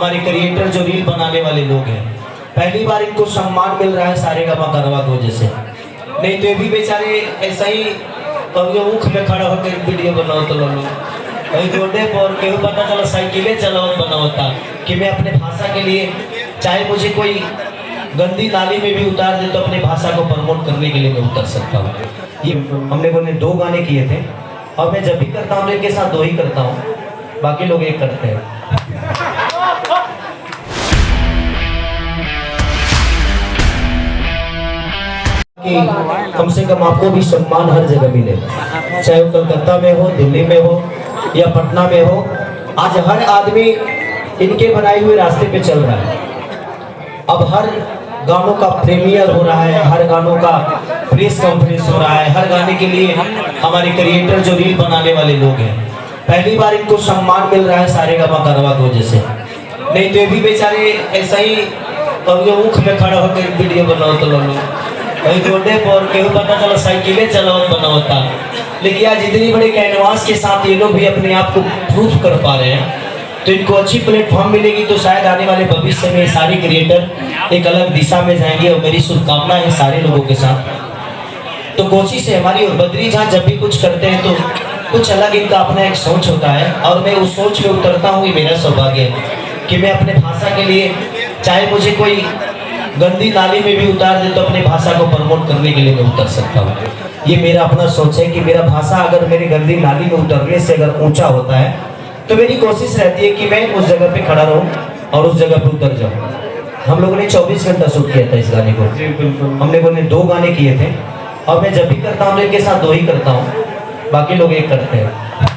हमारे क्रिएटर जो रील बनाने वाले लोग हैं, पहली बार इनको सम्मान मिल रहा है सारेगामा कारवां की वजह से। नहीं तो ये भी बेचारे ऐसा ही ऊख में खड़ा होकर वीडियो बनाओ तो लोग कहीं रोडे पर कहीं पता चला साइकिलें चलाओ बनाता कि मैं अपने भाषा के लिए, चाहे मुझे कोई गंदी नाली में भी उतार दे तो अपनी भाषा को प्रमोट करने के लिए मैं उतर सकता हूँ। ये हमने बोले 2 गाने किए थे और मैं जब भी करता हूँ इनके साथ 2 ही करता हूँ, बाकी लोग 1 करते हैं। कि कम से कम आपको भी सम्मान हर जगह मिले, चाहे वो कलकत्ता में हो, दिल्ली में हो या पटना में हो। आज हर आदमी इनके बनाए हुए रास्ते पे चल रहा है। अब हर गानों का प्रीमियर हो रहा है, हर गानों का प्रेस कॉन्फ्रेंस हो रहा है, हर गाने के लिए हमारे क्रिएटर जो रील बनाने वाले लोग हैं, पहली बार इनको सम्मान मिल रहा है सारेगामा कारवां की वजह से। नहीं तो ये भी बेचारे ऐसा ही ऊख में खड़ा होकर वीडियो बनाओ तो लोग कहीं रोडे पर कहीं पता चला साइकिलें चलाओ बनाता। लेकिन आज इतनी बड़े कैनवास के साथ ये लोग भी अपने आप को प्रूफ कर पा रहे हैं, तो इनको अच्छी प्लेटफॉर्म मिलेगी तो शायद आने वाले भविष्य में सारे क्रिएटर एक अलग दिशा में जाएंगे। और मेरी शुभकामना है सारे लोगों के साथ। तो कोशिश है हमारी, और बद्री जहाँ जब भी कुछ करते हैं तो कुछ अलग इनका अपना एक सोच होता है और मैं उस सोच में उतरता हूँ। ये मेरा सौभाग्य है कि मैं अपने भाषा के लिए, चाहे मुझे कोई गंदी नाली में भी उतार दे तो अपनी भाषा को प्रमोट करने के लिए मैं उतर सकता हूँ। ये मेरा अपना सोच है कि मेरा भाषा अगर मेरी गंदी नाली में उतरने से अगर ऊंचा होता है तो मेरी कोशिश रहती है कि मैं उस जगह पे खड़ा रहूं और उस जगह पे उतर जाऊं। हम लोगों ने 24 घंटा शूट किया था इस गाने को। हमने बोले 2 गाने किए थे और मैं जब भी करता हूँ इनके साथ 2 ही करता हूँ, बाकी लोग 1 करते हैं।